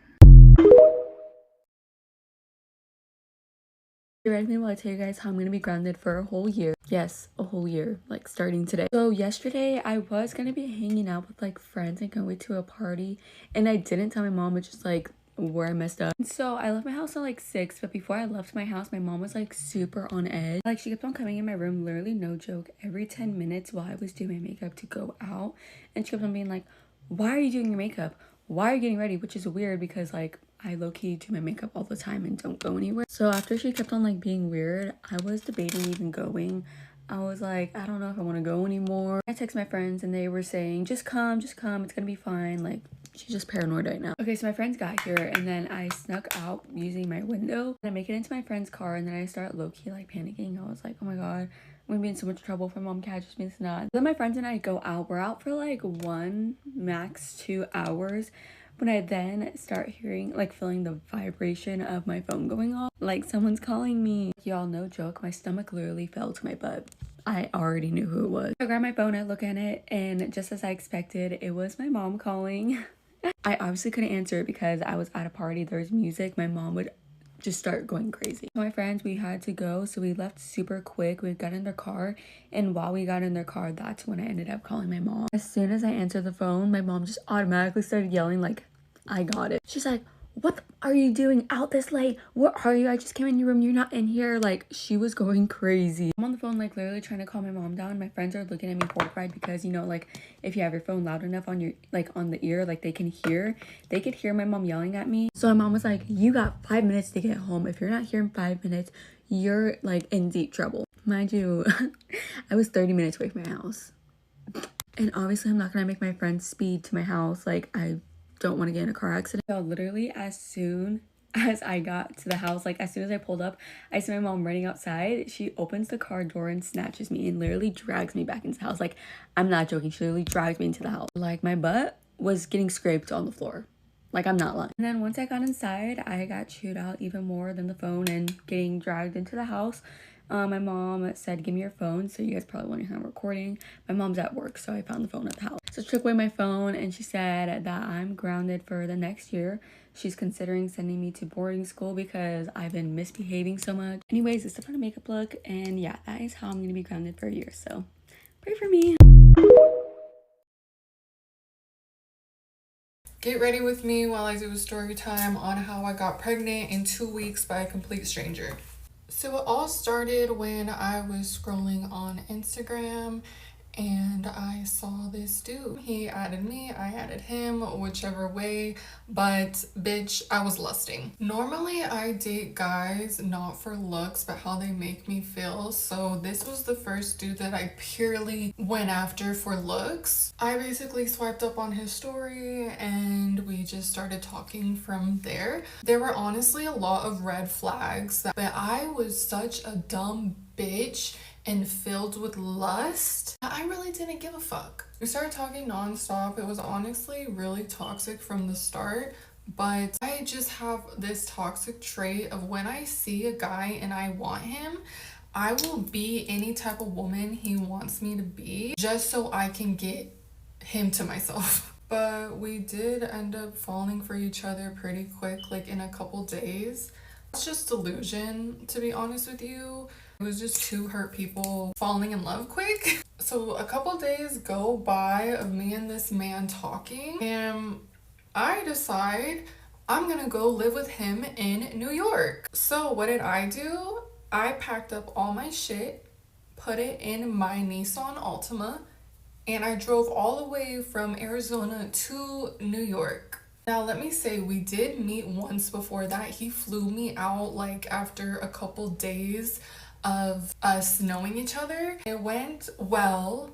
Get ready with me while I tell you guys how I'm gonna be grounded for a whole year. Yes, a whole year, like starting today. So yesterday I was gonna be hanging out with like friends and going to a party, and I didn't tell my mom, which is like where I messed up. So I left my house at like 6, but before I left my house, my mom was like super on edge. Like she kept on coming in my room, literally no joke, every 10 minutes while I was doing my makeup to go out, and she kept on being like, why are you doing your makeup? Why are you getting ready? Which is weird because like I low-key do my makeup all the time and don't go anywhere. So after she kept on like being weird, I was debating even going. I was like, I don't know if I want to go anymore. I text my friends and they were saying, just come, it's gonna be fine. Like, she's just paranoid right now. Okay, so my friends got here and then I snuck out using my window. And I make it into my friend's car and then I start low-key like panicking. I was like, oh my god, I'm gonna be in so much trouble if my mom catches me. It's not. Then my friends and I go out. We're out for like 1, max 2 hours. When I then start hearing, like feeling the vibration of my phone going off, like someone's calling me. Y'all, no joke, my stomach literally fell to my butt. I already knew who it was. I grab my phone, I look at it, and just as I expected, it was my mom calling. I obviously couldn't answer it because I was at a party, there was music, my mom would just start going crazy. My friends, we had to go, so we left super quick. We got in their car, and while we got in their car, that's when I ended up calling my mom. As soon as I answered the phone, my mom just automatically started yelling like, I got it. She's like, what are you doing out this late? Where are you? I just came in your room, you're not in here. Like, she was going crazy. I'm on the phone like literally trying to calm my mom down. My friends are looking at me horrified because, you know, like if you have your phone loud enough on your like on the ear, like they could hear my mom yelling at me. So my mom was like, you got 5 minutes to get home. If you're not here in 5 minutes, you're like in deep trouble. Mind you, I was 30 minutes away from my house, and obviously I'm not gonna make my friends speed to my house. Like, I don't want to get in a car accident. So literally as soon as I got to the house, like as soon as I pulled up, I see my mom running outside. She opens the car door and snatches me and literally drags me back into the house. Like, I'm not joking, she literally drags me into the house. Like, my butt was getting scraped on the floor. Like, I'm not lying. And then once I got inside, I got chewed out even more than the phone and getting dragged into the house. My mom said, give me your phone. So you guys probably wondering how I'm recording. My mom's at work, so I found the phone at the house. So she took away my phone and she said that I'm grounded for the next year. She's considering sending me to boarding school because I've been misbehaving so much. Anyways, it's about a makeup look, and yeah, that is how I'm gonna be grounded for a year. So pray for me. Get ready with me while I do a story time on how I got pregnant in 2 weeks by a complete stranger. So it all started when I was scrolling on Instagram and I saw this dude. He added me, I added him, whichever way, but bitch, I was lusting. Normally I date guys not for looks but how they make me feel, so this was the first dude that I purely went after for looks. I basically swiped up on his story and we just started talking from there. There were honestly a lot of red flags, but I was such a dumb bitch and filled with lust, I really didn't give a fuck. We started talking nonstop. It was honestly really toxic from the start, but I just have this toxic trait of when I see a guy and I want him, I will be any type of woman he wants me to be just so I can get him to myself. But we did end up falling for each other pretty quick, like in a couple days. It's just delusion, to be honest with you. It was just 2 hurt people falling in love quick. So a couple days go by of me and this man talking, and I decide I'm gonna go live with him in New York. So what did I do? I packed up all my shit, put it in my Nissan Altima, and I drove all the way from Arizona to New York. Now, let me say, we did meet once before that. He flew me out like after a couple days of us knowing each other. It went well.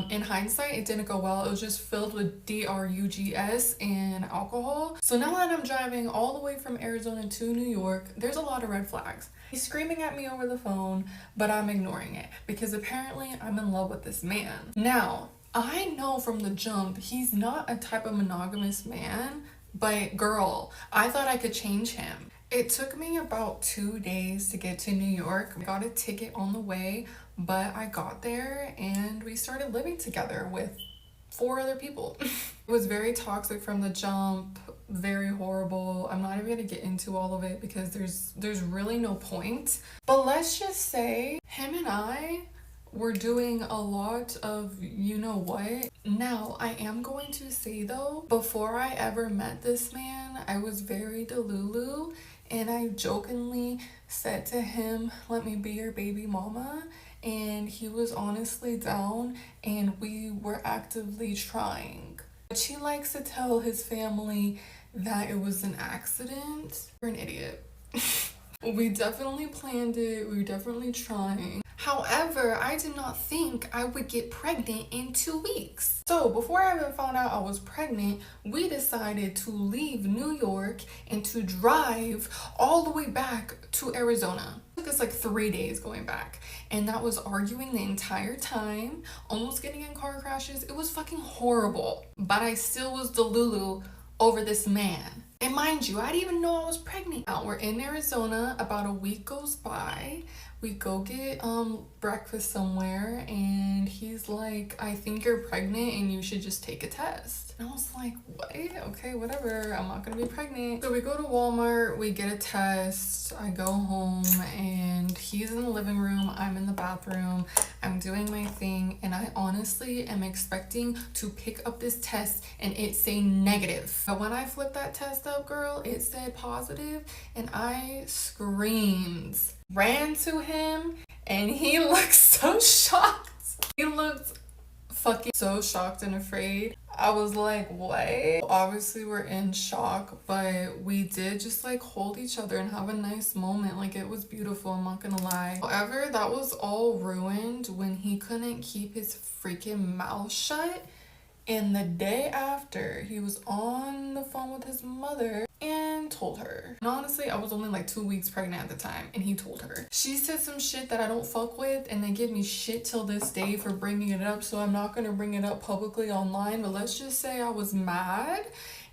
In hindsight, it didn't go well. It was just filled with drugs and alcohol. So now that I'm driving all the way from Arizona to New York, there's a lot of red flags. He's screaming at me over the phone, but I'm ignoring it because apparently I'm in love with this man. Now, I know from the jump he's not a type of monogamous man, but girl, I thought I could change him. It took me about 2 days to get to New York. I got a ticket on the way, but I got there and we started living together with 4 other people. It was very toxic from the jump. very horrible. I'm not even gonna get into all of it because there's really no point. But let's just say him and I were doing a lot of you know what. Now, I am going to say though, before I ever met this man, I was very delulu, and I jokingly said to him, let me be your baby mama. And he was honestly down, and we were actively trying. But he likes to tell his family that it was an accident. You're an idiot. We definitely planned it. We were definitely trying. However, I did not think I would get pregnant in 2 weeks. So before I even found out I was pregnant, we decided to leave New York and to drive all the way back to Arizona. It took us like 3 days going back. And that was arguing the entire time, almost getting in car crashes. It was fucking horrible. But I still was delulu over this man. And mind you, I didn't even know I was pregnant. Now we're in Arizona, about a week goes by. We go get breakfast somewhere, and he's like, I think you're pregnant and you should just take a test. And I was like, what? Okay, whatever, I'm not gonna be pregnant. So we go to Walmart, we get a test, I go home, and he's in the living room, I'm in the bathroom, I'm doing my thing, and I honestly am expecting to pick up this test and it say negative. But when I flipped that test up, girl, it said positive, and I screamed. Ran to him, and he looked so shocked. He looked fucking so shocked and afraid. I was like, what? Obviously we're in shock, but we did just like hold each other and have a nice moment. Like, it was beautiful, I'm not gonna lie. However, that was all ruined when he couldn't keep his freaking mouth shut. And the day after, he was on the phone with his mother and told her. And honestly, I was only like 2 weeks pregnant at the time, and he told her. She said some shit that I don't fuck with, and they give me shit till this day for bringing it up, so I'm not gonna bring it up publicly online, but let's just say I was mad.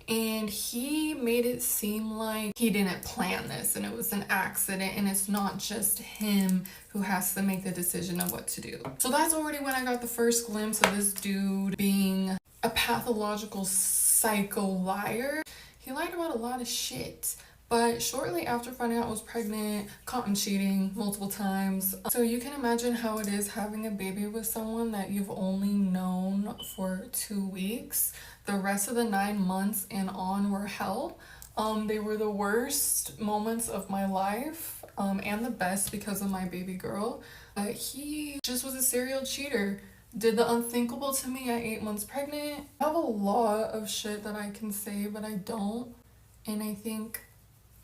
And he made it seem like he didn't plan this and it was an accident, and it's not just him who has to make the decision of what to do. So that's already when I got the first glimpse of this dude being a pathological psycho liar. He lied about a lot of shit. But shortly after finding out I was pregnant, caught him cheating multiple times. So you can imagine how it is having a baby with someone that you've only known for 2 weeks. The rest of the 9 months and on were hell. They were the worst moments of my life, and the best because of my baby girl. He just was a serial cheater. Did the unthinkable to me at 8 months pregnant. I have a lot of shit that I can say, but I don't. And I think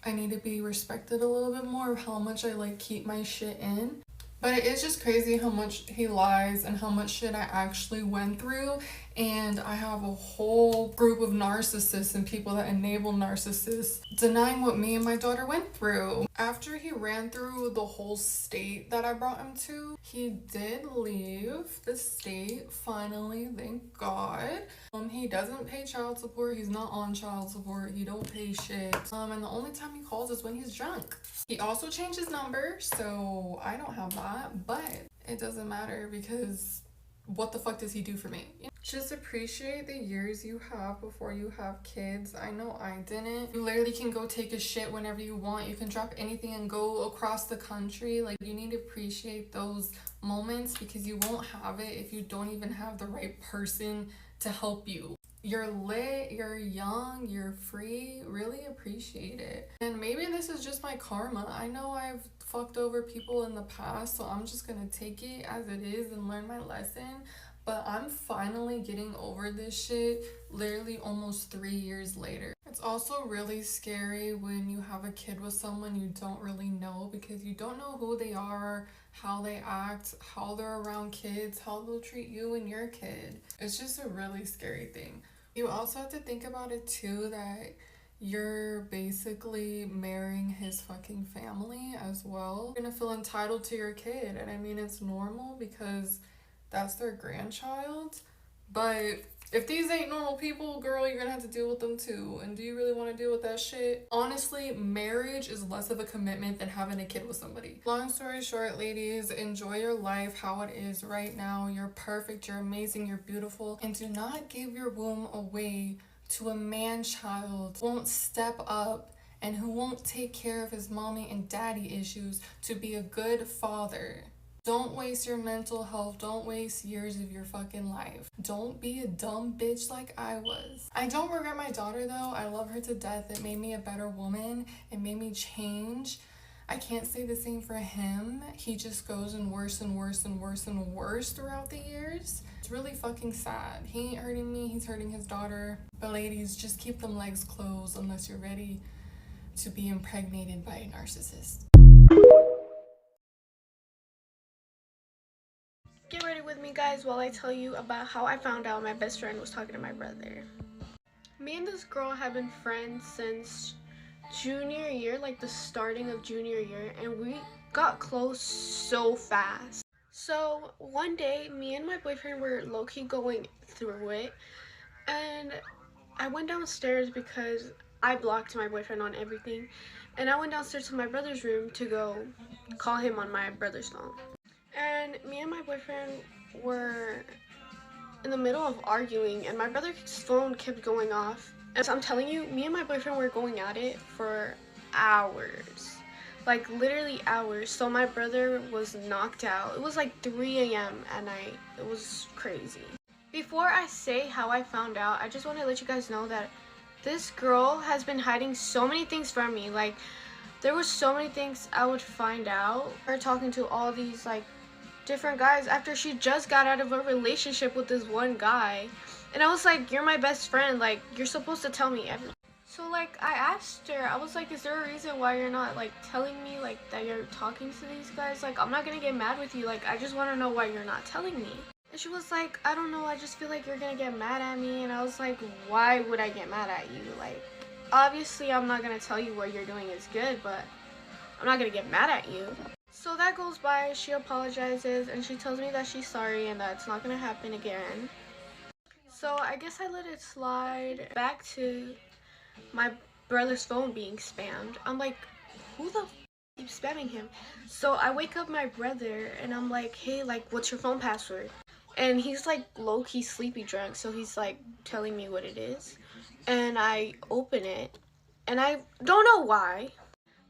I need to be respected a little bit more of how much I like keep my shit in. But it is just crazy how much he lies and how much shit I actually went through. And I have a whole group of narcissists and people that enable narcissists denying what me and my daughter went through. After he ran through the whole state that I brought him to, he did leave the state finally, thank God. He doesn't pay child support. He's not on child support. He don't pay shit. And the only time he calls is when he's drunk. He also changed his number, so I don't have that, but it doesn't matter because what the fuck does he do for me? Just appreciate the years you have before you have kids. I know I didn't. You literally can go take a shit whenever you want. You can drop anything and go across the country. Like, you need to appreciate those moments because you won't have it if you don't even have the right person to help you. You're lit, you're young, you're free. Really appreciate it. And maybe this is just my karma. I know I've fucked over people in the past, so I'm just gonna take it as it is and learn my lesson. But I'm finally getting over this shit literally almost 3 years later. It's also really scary when you have a kid with someone you don't really know because you don't know who they are, how they act, how they're around kids, how they'll treat you and your kid. It's just a really scary thing. You also have to think about it too that you're basically marrying his fucking family as well. You're gonna feel entitled to your kid, and I mean, it's normal because that's their grandchild. But if these ain't normal people, girl, you're gonna have to deal with them too. And do you really want to deal with that shit? Honestly, marriage is less of a commitment than having a kid with somebody. Long story short, ladies, enjoy your life how it is right now. You're perfect, you're amazing, you're beautiful. And do not give your womb away to a man-child who won't step up and who won't take care of his mommy and daddy issues to be a good father. Don't waste your mental health. Don't waste years of your fucking life. Don't be a dumb bitch like I was. I don't regret my daughter though. I love her to death. It made me a better woman. It made me change. I can't say the same for him. He just goes and worse and worse and worse and worse throughout the years. It's really fucking sad. He ain't hurting me, he's hurting his daughter. But ladies, just keep them legs closed unless you're ready to be impregnated by a narcissist. Get ready with me, guys, while I tell you about how I found out my best friend was talking to my brother. Me and this girl have been friends since junior year, like the starting of junior year, and we got close so fast. So one day, me and my boyfriend were low-key going through it, and I went downstairs because I blocked my boyfriend on everything, and I went downstairs to my brother's room to go call him on my brother's phone. And me and my boyfriend were in the middle of arguing, and my brother's phone kept going off. And so I'm telling you, me and my boyfriend were going at it for hours. Like literally hours. So my brother was knocked out. It was like 3 a.m. at night. It was crazy. Before I say how I found out, I just want to let you guys know that this girl has been hiding so many things from me. Like, there was so many things I would find out. Her talking to all these like different guys after she just got out of a relationship with this one guy. And I was like, you're my best friend, like you're supposed to tell me everything. So like I asked her, I was like, is there a reason why you're not like telling me like that you're talking to these guys? Like, I'm not gonna get mad with you, like I just want to know why you're not telling me. And she was like, I don't know, I just feel like you're gonna get mad at me. And I was like, why would I get mad at you? Like, obviously I'm not gonna tell you what you're doing is good, but I'm not gonna get mad at you. So that goes by, she apologizes, and she tells me that she's sorry and that it's not gonna happen again. So I guess I let it slide. Back to my brother's phone being spammed. I'm like, who the keeps spamming him? So I wake up my brother and I'm like, hey, like, what's your phone password? And he's like low-key sleepy drunk, so he's like telling me what it is. And I open it, and I don't know why.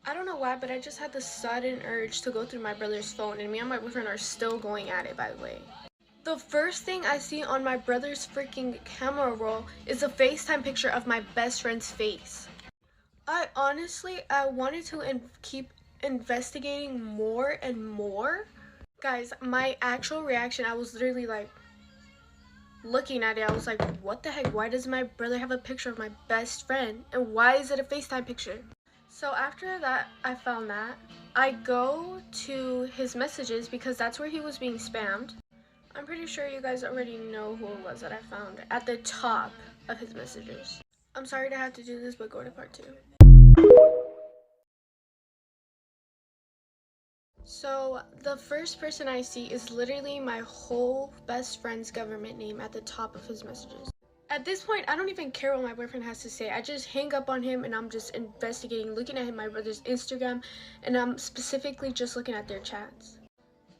I don't know why, but I just had the sudden urge to go through my brother's phone, and me and my boyfriend are still going at it, by the way. The first thing I see on my brother's freaking camera roll is a FaceTime picture of my best friend's face. I wanted to keep investigating more and more. Guys, my actual reaction, I was literally like, looking at it, I was like, what the heck? Why does my brother have a picture of my best friend? And why is it a FaceTime picture? So after that, I found that. I go to his messages because that's where he was being spammed. I'm pretty sure you guys already know who it was that I found at the top of his messages. I'm sorry to have to do this, but go to part 2. So the first person I see is literally my whole best friend's government name at the top of his messages. At this point, I don't even care what my boyfriend has to say. I just hang up on him and I'm just investigating, looking at my brother's Instagram, and I'm specifically just looking at their chats.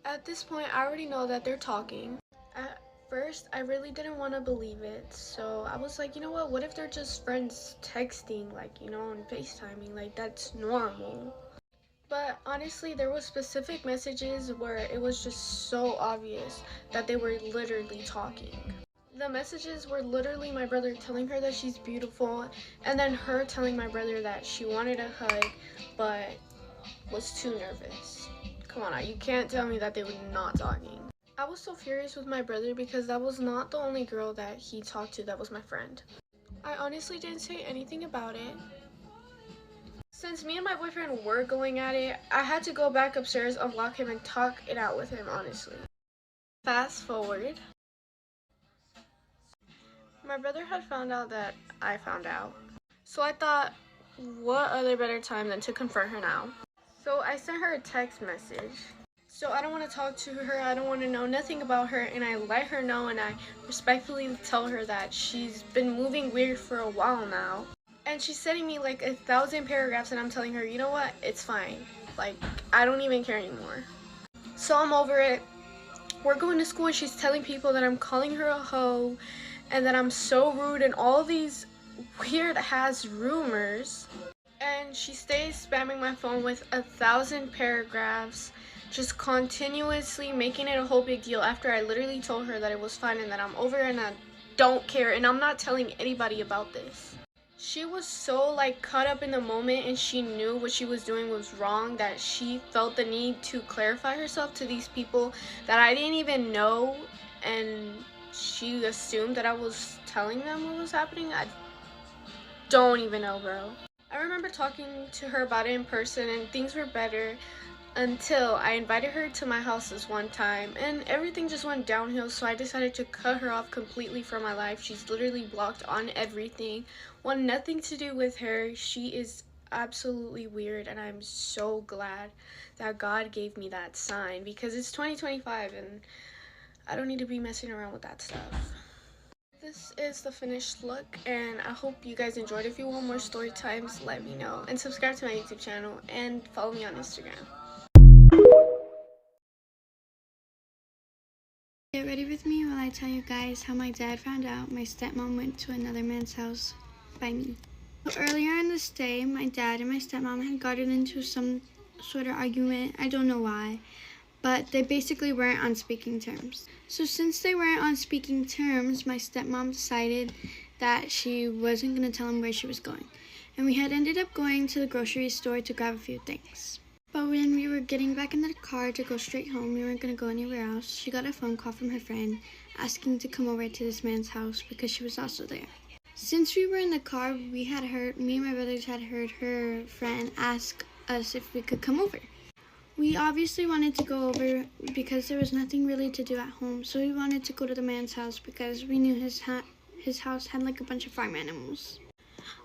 At this point, I already know that they're talking. At first, I really didn't want to believe it, so I was like, you know what if they're just friends texting, like, you know, and FaceTiming, like, that's normal. But honestly, there were specific messages where it was just so obvious that they were literally talking. The messages were literally my brother telling her that she's beautiful, and then her telling my brother that she wanted a hug, but was too nervous. Come on now, you can't tell me that they were not talking. I was so furious with my brother because that was not the only girl that he talked to that was my friend. I honestly didn't say anything about it. Since me and my boyfriend were going at it, I had to go back upstairs, unlock him, and talk it out with him, honestly. Fast forward. My brother had found out that I found out. So I thought, what other better time than to confront her now? So I sent her a text message. So I don't want to talk to her, I don't want to know nothing about her, and I let her know, and I respectfully tell her that she's been moving weird for a while now. And she's sending me like 1,000 paragraphs, and I'm telling her, you know what, it's fine. Like, I don't even care anymore. So I'm over it. We're going to school and she's telling people that I'm calling her a hoe and that I'm so rude and all these weird ass rumors. And she stays spamming my phone with 1,000 paragraphs, just continuously making it a whole big deal after I literally told her that it was fine and that I'm over and I don't care and I'm not telling anybody about this. She was so like caught up in the moment and she knew what she was doing was wrong that she felt the need to clarify herself to these people that I didn't even know, and she assumed that I was telling them what was happening. I don't even know, bro. I remember talking to her about it in person and things were better until I invited her to my house this one time and everything just went downhill, so I decided to cut her off completely from my life. She's literally blocked on everything. Want nothing to do with her. She is absolutely weird and I'm so glad that God gave me that sign because it's 2025 and I don't need to be messing around with that stuff. This is the finished look and I hope you guys enjoyed. If you want more story times, let me know and subscribe to my YouTube channel and follow me on Instagram. Get ready with me while I tell you guys how my dad found out my stepmom went to another man's house by me. So earlier in this day, my dad and my stepmom had gotten into some sort of argument. I don't know why, but they basically weren't on speaking terms. So since they weren't on speaking terms, my stepmom decided that she wasn't going to tell him where she was going. And we had ended up going to the grocery store to grab a few things. But when we were getting back in the car to go straight home, we weren't going to go anywhere else, she got a phone call from her friend asking to come over to this man's house because she was also there. Since we were in the car, me and my brothers had heard her friend ask us if we could come over. We obviously wanted to go over because there was nothing really to do at home, so we wanted to go to the man's house because we knew his house had like a bunch of farm animals.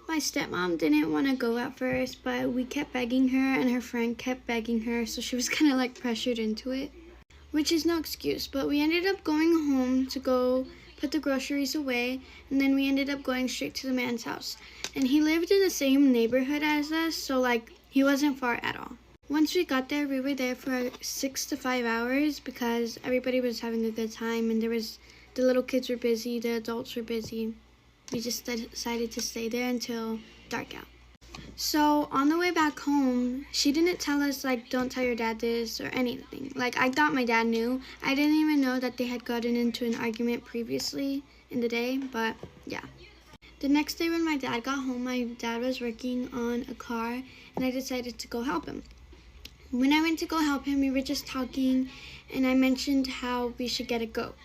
My stepmom didn't want to go at first, but we kept begging her and her friend kept begging her, so she was kind of like pressured into it, which is no excuse. But we ended up going home to go put the groceries away, and then we ended up going straight to the man's house. And he lived in the same neighborhood as us, so like he wasn't far at all. Once we got there, we were there for 6 to 5 hours because everybody was having a good time and the little kids were busy, the adults were busy. We just decided to stay there until dark out. So on the way back home, she didn't tell us like don't tell your dad this or anything. Like I thought my dad knew. I didn't even know that they had gotten into an argument previously in the day, but yeah. The next day when my dad got home, my dad was working on a car and I decided to go help him. When I went to go help him, we were just talking and I mentioned how we should get a goat.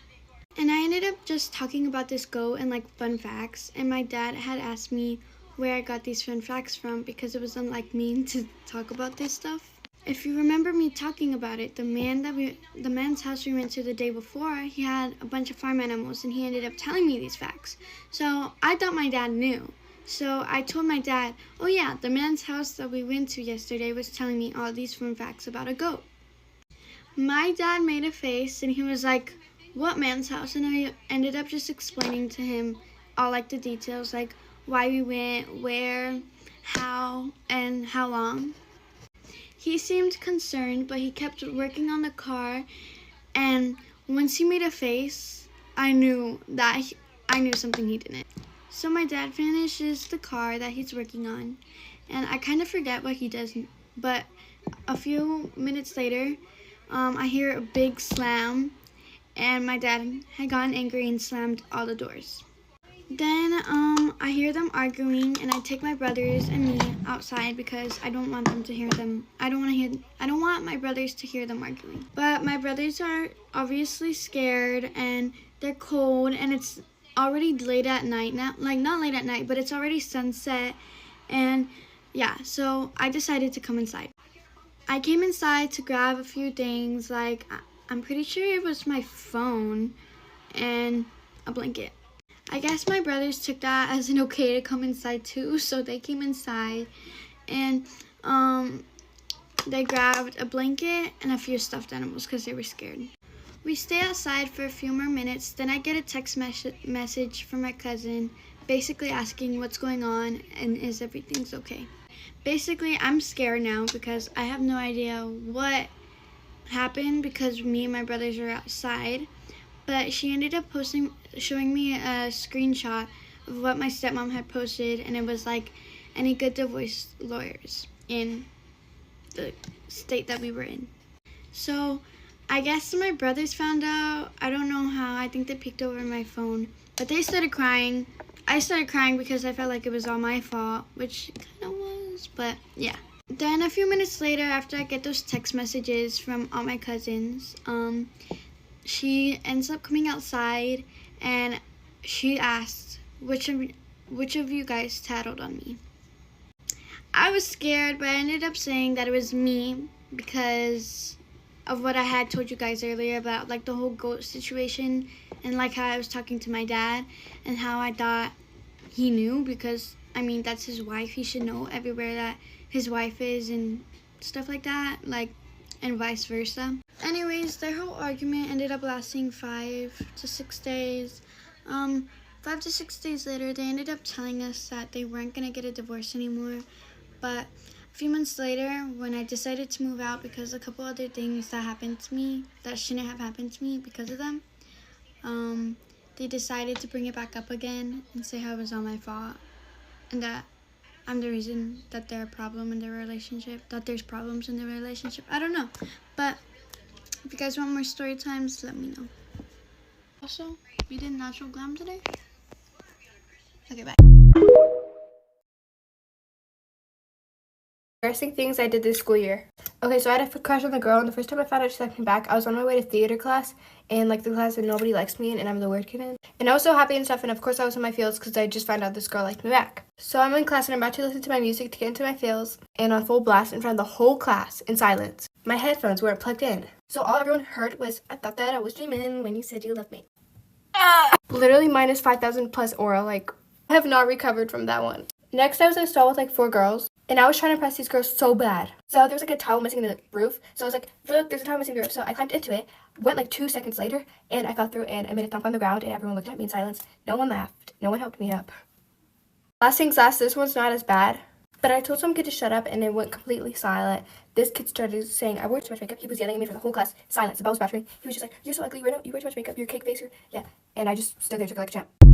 And I ended up just talking about this goat and like fun facts, and my dad had asked me where I got these fun facts from because it was unlike me to talk about this stuff. If you remember me talking about it, the man's house we went to the day before, he had a bunch of farm animals and he ended up telling me these facts. So I thought my dad knew. So I told my dad, oh yeah, the man's house that we went to yesterday was telling me all these fun facts about a goat. My dad made a face and he was like, what man's house? And I ended up just explaining to him all like the details, like why we went, where, how, and how long. He seemed concerned, but he kept working on the car, and once he made a face, I knew something he didn't. So my dad finishes the car that he's working on, and I kind of forget what he does, but a few minutes later, I hear a big slam, and my dad had gotten angry and slammed all the doors. Then I hear them arguing, and I take my brothers and me outside because I don't want them to hear them. I don't want my brothers to hear them arguing. But my brothers are obviously scared and they're cold, and it's already late at night now. Like not late at night, but it's already sunset, and yeah. So I decided to come inside. I came inside to grab a few things. Like I'm pretty sure it was my phone and a blanket. I guess my brothers took that as an okay to come inside too, so they came inside and they grabbed a blanket and a few stuffed animals because they were scared. We stay outside for a few more minutes, then I get a text message from my cousin basically asking what's going on and is everything's okay. Basically, I'm scared now because I have no idea what happened because me and my brothers are outside. But she ended up showing me a screenshot what my stepmom had posted, and it was like any good divorce lawyers in the state that we were in. So I guess my brothers found out. I don't know how. I think they peeked over my phone, but they started crying. I started crying because I felt like it was all my fault, which it kind of was, but yeah. Then a few minutes later, after I get those text messages from all my cousins, she ends up coming outside, and she asked, which of you guys tattled on me? I was scared, but I ended up saying that it was me because of what I had told you guys earlier about like the whole goat situation, and like how I was talking to my dad and how I thought he knew, because I mean that's his wife. He should know everywhere that his wife is and stuff like that, like, and vice versa. Anyways, their whole argument ended up lasting 5 to 6 days. 5 to 6 days later, they ended up telling us that they weren't gonna get a divorce anymore. But a few months later, when I decided to move out because a couple other things that happened to me that shouldn't have happened to me because of them, they decided to bring it back up again and say how it was all my fault and that I'm the reason that there's problems in their relationship. I don't know. But if you guys want more story times, let me know. Also, we did natural glam today. Okay, bye. Embarrassing things I did this school year. Okay, so I had a crush on the girl, and the first time I found out she liked me back, I was on my way to theater class, and like the class that nobody likes me in, and I'm the weird kid in. And I was so happy and stuff, and of course I was in my feels because I just found out this girl liked me back. So I'm in class and I'm about to listen to my music to get into my feels, and on full blast in front of the whole class in silence. My headphones weren't plugged in. So all everyone heard was, I thought that I was dreaming when you said you loved me. Literally minus 5,000 plus aura, like, I have not recovered from that one. Next, I was in a stall with like 4 girls, and I was trying to impress these girls so bad. So there was like a towel missing in the roof, so I was like, look, there's a towel missing in the roof. So I climbed into it, went like 2 seconds later, and I fell through and I made a thump on the ground, and everyone looked at me in silence. No one laughed. No one helped me up. Last things last, this one's not as bad, but I told some kid to shut up, and it went completely silent. This kid started saying I wore too much makeup. He was yelling at me for the whole class. Silence. The bell was battering. He was just like, you're so ugly. You wear too much makeup. You're a cake facer. Yeah. And I just stood there, took it like a champ.